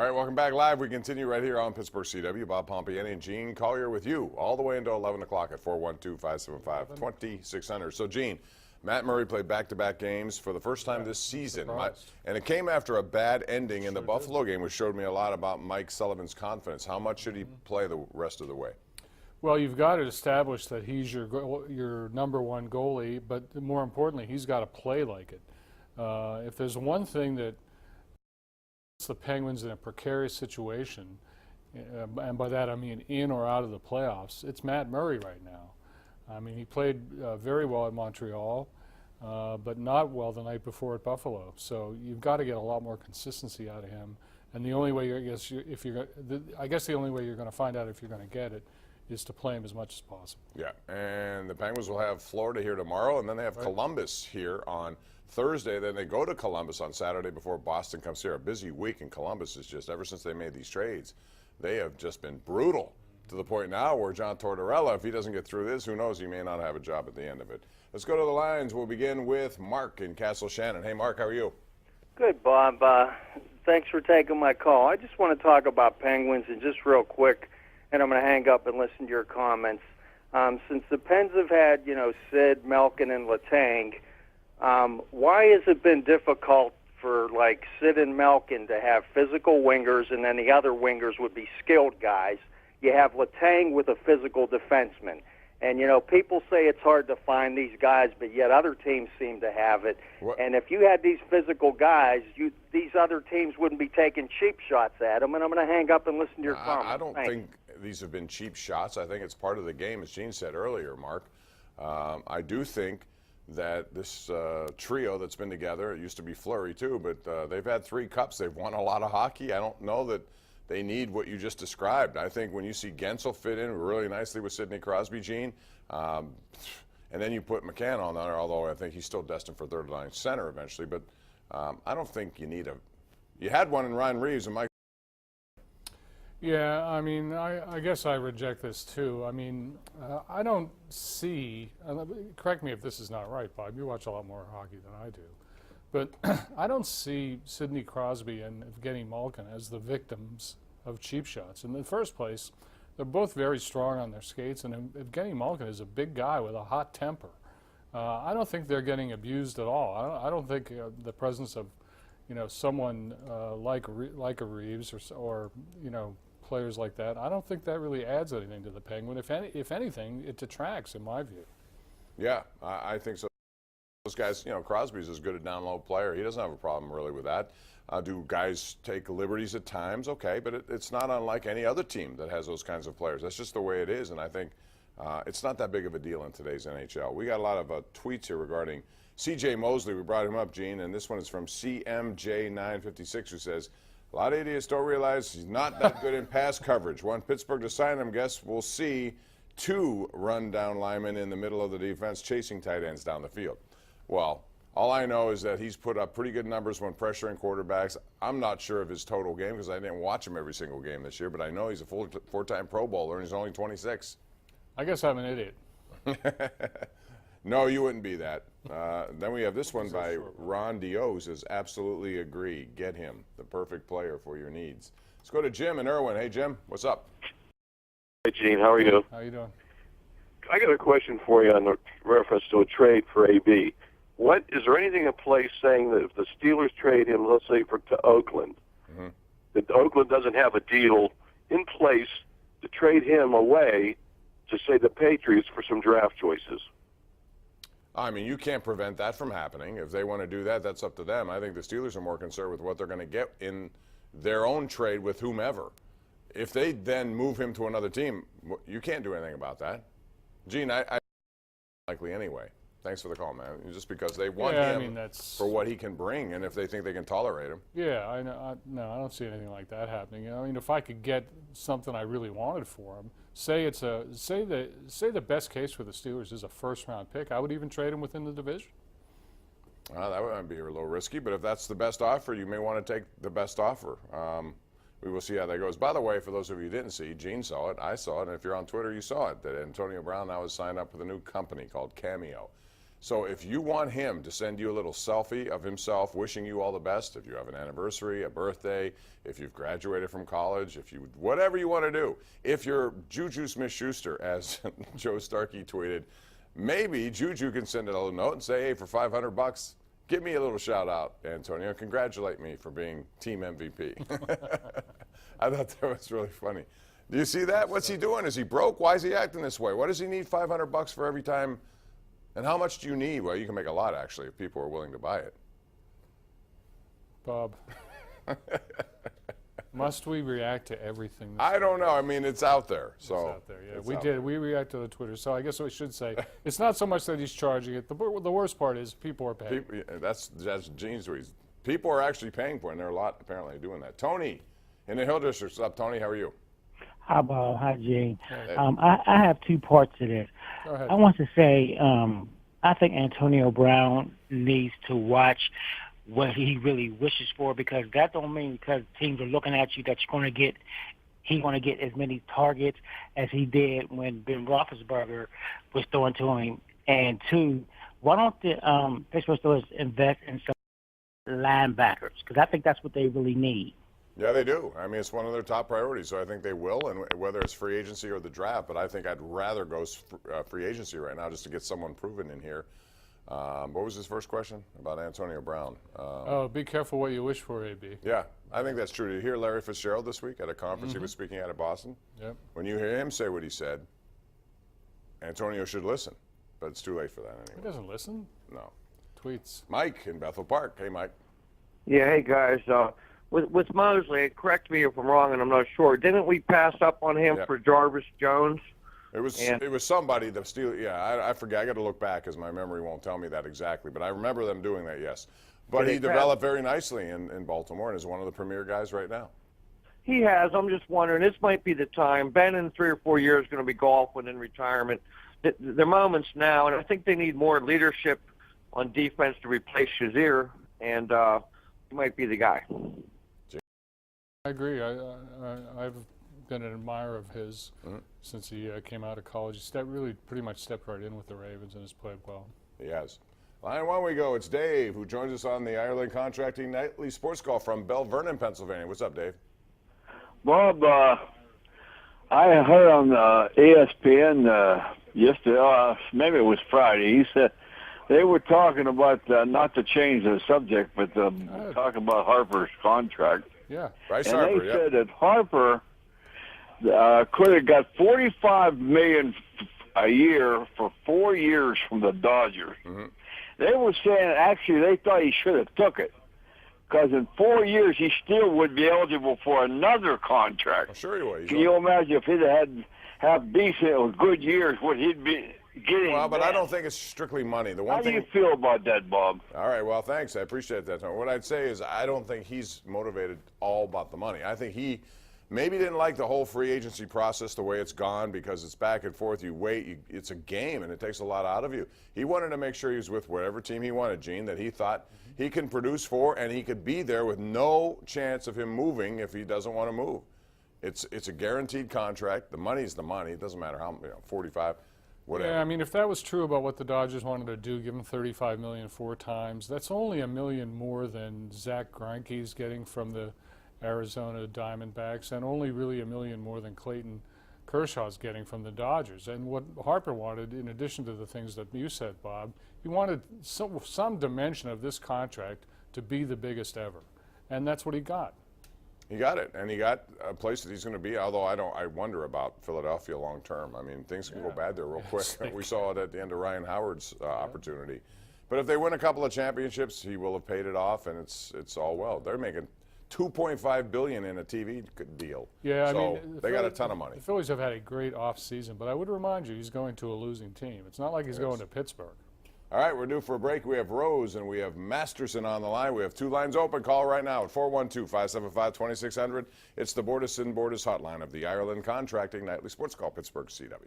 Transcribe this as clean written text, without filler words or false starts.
All right, welcome back live. We continue right here on Pittsburgh CW. Bob Pompeani and Gene Collier with you all the way until 11 o'clock at 412-575-2600. So, Gene, Matt Murray played back-to-back games for the first time this season. And it came after a bad ending in the Buffalo game, which showed me a lot about Mike Sullivan's confidence. How much should he play the rest of the way? Well, you've got to establish that he's your number one goalie, but more importantly, he's got to play like it. If there's one thing that puts the Penguins in a precarious situation, and by that I mean in or out of the playoffs, it's Matt Murray right now. I mean, he played very well at Montreal, but not well the night before at Buffalo. So you've got to get a lot more consistency out of him. And the only way, I guess the only way you're going to find out if you're going to get it is to play him as much as possible. Yeah, and the Penguins will have Florida here tomorrow, and then they have Columbus here on Thursday. Then they go to Columbus on Saturday before Boston comes here. A busy week in Columbus is just, ever since they made these trades, they have just been brutal to the point now where John Tortorella, if he doesn't get through this, who knows, he may not have a job at the end of it. Let's go to the lines. We'll begin with Mark in Castle Shannon. Hey, Mark, how are you? Good, Bob. Thanks for taking my call. I just want to talk about Penguins, and just real quick, and I'm going to hang up and listen to your comments. Since the Pens have had, Sid, Malkin, and Letang, why has it been difficult for, like, Sid and Malkin to have physical wingers, and then the other wingers would be skilled guys? You have Letang with a physical defenseman. And, people say it's hard to find these guys, but yet other teams seem to have it. What? And if you had these physical guys, these other teams wouldn't be taking cheap shots at them. And I'm going to hang up and listen to your comments. I don't think these have been cheap shots. I think it's part of the game, as Gene said earlier, Mark. I do think that this trio that's been together, it used to be Fleury too, but they've had 3 cups. They've won a lot of hockey. I don't know that they need what you just described. I think when you see Gensel fit in really nicely with Sidney Crosby, Gene, and then you put McCann on there, although I think he's still destined for third-line center eventually, but I don't think you need you had one in Ryan Reeves and Mike. Yeah, I mean, I guess I reject this too. I mean, I don't see, correct me if this is not right, Bob, you watch a lot more hockey than I do, but I don't see Sidney Crosby and Evgeny Malkin as the victims of cheap shots. In the first place, they're both very strong on their skates, and Evgeny Malkin is a big guy with a hot temper. I don't think they're getting abused at all. I don't think the presence of, someone like a Reeves or players like that, I don't think that really adds anything to the Penguin. If anything, it detracts, in my view. Yeah, I think so. Those guys, Crosby's as good a down-low player. He doesn't have a problem really with that. Do guys take liberties at times? Okay, but it's not unlike any other team that has those kinds of players. That's just the way it is, and I think it's not that big of a deal in today's NHL. We got a lot of tweets here regarding C.J. Mosley. We brought him up, Gene, and this one is from CMJ956, who says, a lot of idiots don't realize he's not that good in pass coverage. Want Pittsburgh to sign him, guess we'll see 2 run-down linemen in the middle of the defense chasing tight ends down the field. Well, all I know is that he's put up pretty good numbers when pressuring quarterbacks. I'm not sure of his total game because I didn't watch him every single game this year, but I know he's a 4-time Pro Bowler and he's only 26. I guess I'm an idiot. No, you wouldn't be that. Then we have this one by Ron Dio, who says, absolutely agree. Get him, the perfect player for your needs. Let's go to Jim in Irwin. Hey, Jim, what's up? Hey, Gene, how are you? How you doing? I got a question for you on the reference to a trade for AB. Is there anything in place saying that if the Steelers trade him, let's say to Oakland, that Oakland doesn't have a deal in place to trade him away to, say, the Patriots for some draft choices? I mean, you can't prevent that from happening. If they want to do that, that's up to them. I think the Steelers are more concerned with what they're going to get in their own trade with whomever. If they then move him to another team, you can't do anything about that. Gene, I likely anyway. Thanks for the call, man. Just because they want him for what he can bring, and if they think they can tolerate him. Yeah, I know. No, I don't see anything like that happening. I mean, if I could get something I really wanted for him, say the best case for the Steelers is a first-round pick, I would even trade him within the division. That would be a little risky, but if that's the best offer, you may want to take the best offer. We will see how that goes. By the way, for those of you who didn't see, Gene saw it, I saw it, and if you're on Twitter, you saw it, that Antonio Brown now has signed up with a new company called Cameo. So if you want him to send you a little selfie of himself wishing you all the best, if you have an anniversary, a birthday, if you've graduated from college, if you whatever you want to do, if you're Juju Smith-Schuster, as Joe Starkey tweeted, maybe Juju can send a little note and say, hey, for $500, give me a little shout out, Antonio. Congratulate me for being team MVP. I thought that was really funny. Do you see that? What's he doing? Is he broke? Why is he acting this way? Why does he need $500 for every time? And how much do you need? Well, you can make a lot, actually, if people are willing to buy it. Bob, must we react to everything? I don't know. I mean, it's out there. So It's out there, yeah. We did. We reacted to the Twitter. So I guess we should say it's not so much that he's charging it. The worst part is people are paying. People, that's Gene's tweet. People are actually paying for it, and there are a lot apparently doing that. Tony in the Hill District. What's up, Tony? How are you? Hi, Bob. Hi, Gene. Hey. I have two parts to this. Go ahead. I want to say I think Antonio Brown needs to watch what he really wishes for, because that don't mean because teams are looking at you that he's going to get as many targets as he did when Ben Roethlisberger was throwing to him. And two, why don't the Pittsburgh Steelers invest in some linebackers? Because I think that's what they really need. Yeah, they do. I mean, it's one of their top priorities, so I think they will, and whether it's free agency or the draft, but I think I'd rather go free agency right now just to get someone proven in here. What was his first question about Antonio Brown? Be careful what you wish for, AB. Yeah, I think that's true. Did you hear Larry Fitzgerald this week at a conference he was speaking at Boston? Yep. When you hear him say what he said, Antonio should listen, but it's too late for that He anyway. doesn't listen. No. Tweets. Mike in Bethel Park. Hey, Mike. Yeah, hey guys. With Mosley, correct me if I'm wrong, and I'm not sure. Didn't we pass up on him Yep. for Jarvis Jones? It was somebody the Steelers. Yeah, I forget. I got to look back because my memory won't tell me that exactly. But I remember them doing that. Yes, but he developed very nicely in Baltimore and is one of the premier guys right now. He has. I'm just wondering. This might be the time. Ben in 3 or 4 years is going to be golfing in retirement. They're moments now, and I think they need more leadership on defense to replace Shazier, and he might be the guy. I agree. I've been an admirer of his since he came out of college. He really pretty much stepped right in with the Ravens and has played well. He has. Line one we go. It's Dave who joins us on the Ireland Contracting Nightly Sports Call from Bell Vernon, Pennsylvania. What's up, Dave? Bob, I heard on ESPN yesterday, maybe it was Friday, he said they were talking about, not to change the subject, but talking about Harper's contract. Yeah. Bryce And Harper, they yeah. said that Harper could have got $45 million a year for 4 years from the Dodgers. Mm-hmm. They were saying actually they thought he should have took it, because in 4 years he still would be eligible for another contract. I'm sure he would. Can you imagine if he'd have decent or good years, what he'd be getting? Well, but then? I don't think it's strictly money. The one How do thing. you feel about that, Bob? All right, well, thanks. I appreciate that, Tony. What I'd say is I don't think he's motivated all about the money. I think he maybe didn't like the whole free agency process the way it's gone, because it's back and forth. You wait. It's a game, and it takes a lot out of you. He wanted to make sure he was with whatever team he wanted, Gene, that he thought he can produce for, and he could be there with no chance of him moving if he doesn't want to move. It's a guaranteed contract. The money's the money. It doesn't matter how, 45. Whatever. Yeah, I mean, if that was true about what the Dodgers wanted to do, give him $35 million 4 times, that's only $1 million more than Zach Greinke's getting from the Arizona Diamondbacks, and only really $1 million more than Clayton Kershaw's getting from the Dodgers. And what Harper wanted, in addition to the things that you said, Bob, he wanted some dimension of this contract to be the biggest ever, and that's what he got. He got it, and he got a place that he's going to be. Although I wonder about Philadelphia long term. I mean, things can go bad there real quick. We saw it at the end of Ryan Howard's opportunity. But if they win a couple of championships, he will have paid it off, and it's all well. They're making $2.5 billion in a TV deal. Yeah, so I mean, they got a ton of money. The Phillies have had a great offseason, but I would remind you, he's going to a losing team. It's not like he's going to Pittsburgh. All right, we're due for a break. We have Rose and we have Masterson on the line. We have 2 lines open. Call right now at 412-575-2600. It's the Borders and Borders hotline of the Ireland Contracting Nightly Sports Call, Pittsburgh CW.